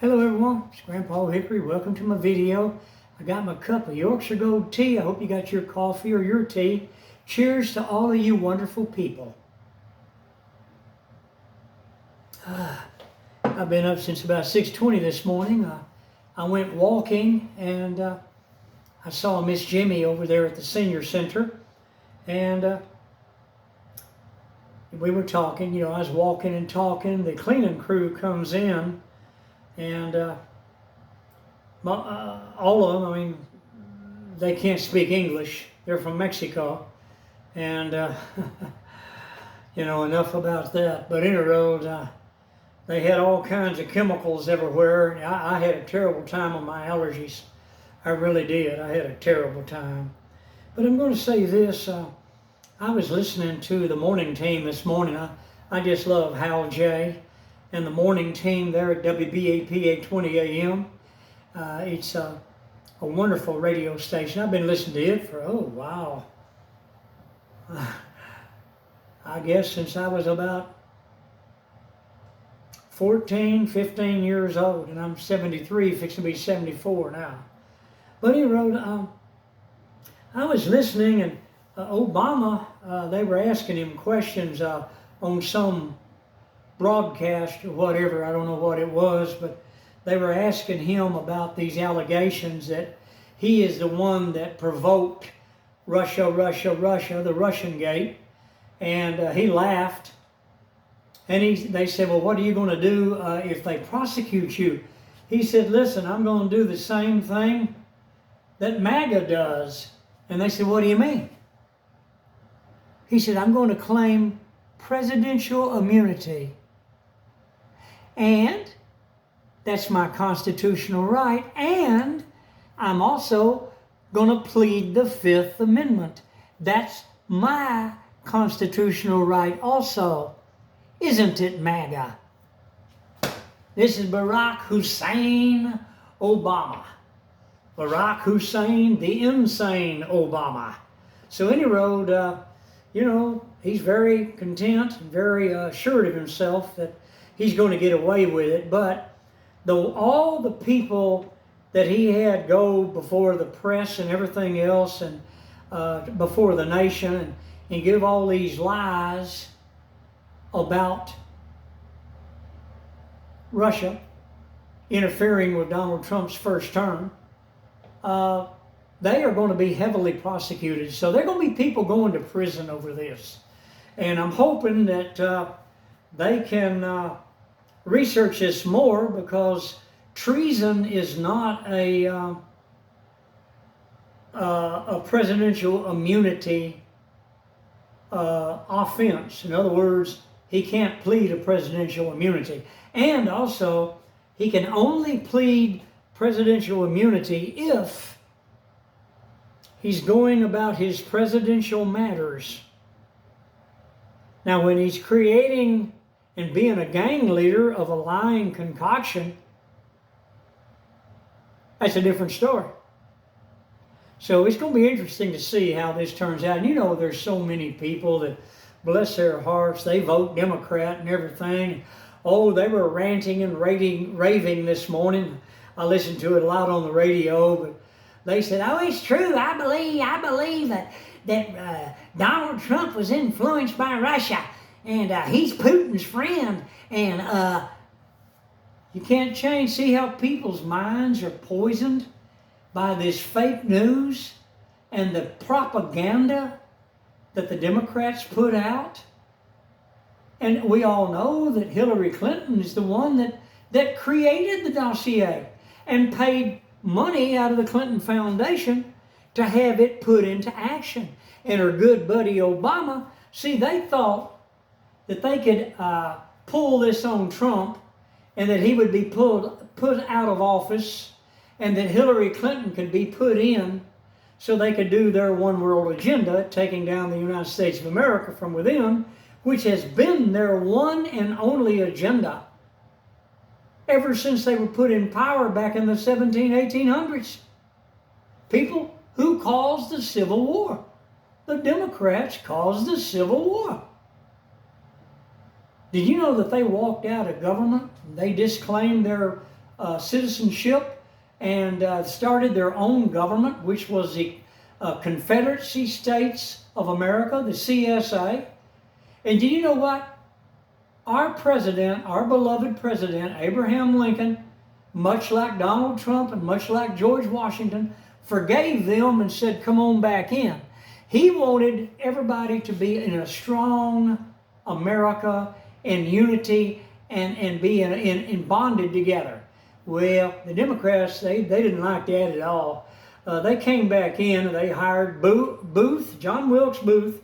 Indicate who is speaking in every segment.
Speaker 1: Hello everyone, it's Grandpa Hickory. Welcome to my video. I got my cup of Yorkshire Gold tea. I hope you got your coffee or your tea. Cheers to all of you wonderful people. I've been up since about 6:20 this morning. I went walking and I saw Miss Jimmy over there at the senior center. And we were talking, I was walking and talking. The cleaning crew comes in. And all of them, they can't speak English. They're from Mexico. And, enough about that. But in a road, they had all kinds of chemicals everywhere. I had a terrible time with my allergies. I really did. I had a terrible time. But I'm going to say this. I was listening to the morning team this morning. I just love Hal J. and the morning team there at WBAP 820 AM. It's a wonderful radio station. I've been listening to it for, I guess since I was about 14, 15 years old, and I'm 73, fixing to be 74 now. But anyway, I was listening, and Obama, they were asking him questions on some broadcast or whatever, I don't know what it was, but they were asking him about these allegations that he is the one that provoked Russia, the Russian gate, and he laughed, and they said, well, what are you going to do if they prosecute you? He said, listen, I'm going to do the same thing that MAGA does. And they said, what do you mean? He said, I'm going to claim presidential immunity. And that's my constitutional right. And I'm also going to plead the Fifth Amendment. That's my constitutional right also. Isn't it, MAGA? This is Barack Hussein Obama. Barack Hussein, the insane Obama. So any road, he's very content and very assured of himself that he's going to get away with it. But though all the people that he had go before the press and everything else and before the nation and give all these lies about Russia interfering with Donald Trump's first term, they are going to be heavily prosecuted. So there are going to be people going to prison over this. And I'm hoping that they can research this more, because treason is not a presidential immunity offense. In other words, he can't plead a presidential immunity. And also, he can only plead presidential immunity if he's going about his presidential matters. Now, when he's creating and being a gang leader of a lying concoction, that's a different story. So it's going to be interesting to see how this turns out. And there's so many people that, bless their hearts, they vote Democrat and everything. Oh, they were ranting and raving this morning. I listened to it a lot on the radio, but they said, oh, it's true. I believe that Donald Trump was influenced by Russia, and he's Putin's friend. And you can't change. See how people's minds are poisoned by this fake news and the propaganda that the Democrats put out? And we all know that Hillary Clinton is the one that created the dossier and paid money out of the Clinton Foundation to have it put into action. And her good buddy Obama, see, they thought that they could pull this on Trump and that he would be put out of office and that Hillary Clinton could be put in so they could do their one world agenda, taking down the United States of America from within, which has been their one and only agenda ever since they were put in power back in the 1800s. People who caused the Civil War. The Democrats caused the Civil War. Did you know that they walked out of government? They disclaimed their citizenship and started their own government, which was the Confederacy States of America, the CSA. And do you know what? Our president, our beloved president, Abraham Lincoln, much like Donald Trump and much like George Washington, forgave them and said, come on back in. He wanted everybody to be in a strong America in unity and be in bonded together. Well, the Democrats, they didn't like that at all. They came back in and they hired Booth, John Wilkes Booth,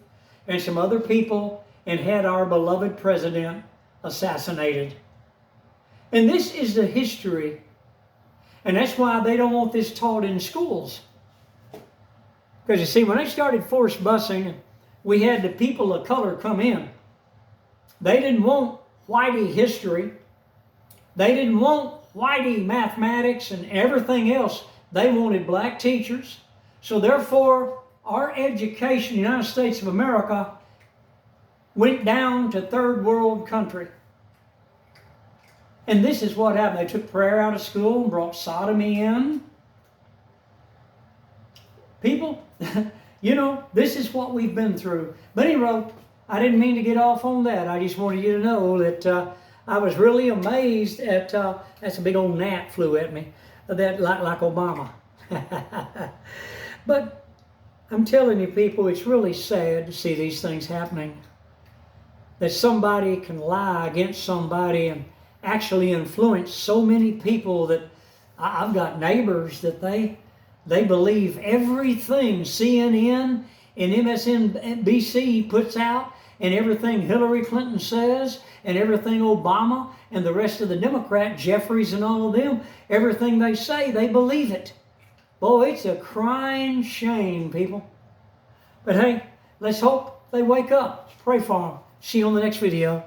Speaker 1: and some other people and had our beloved president assassinated. And this is the history. And that's why they don't want this taught in schools. Because you see, when they started forced busing, we had the people of color come in. They didn't want whitey history. They didn't want whitey mathematics and everything else. They wanted black teachers. So therefore, our education in the United States of America went down to third world country. And this is what happened. They took prayer out of school and brought sodomy in. People, you know, this is what we've been through. But anyway, I didn't mean to get off on that. I just wanted you to know that I was really amazed at, that's a big old gnat flew at me, that like Obama. But I'm telling you people, it's really sad to see these things happening. That somebody can lie against somebody and actually influence so many people that I've got neighbors that they believe everything CNN and MSNBC puts out and everything Hillary Clinton says and everything Obama and the rest of the Democrat, Jeffries and all of them, everything they say, they believe it. Boy, it's a crying shame, people. But hey, let's hope they wake up. Pray for them. See you on the next video.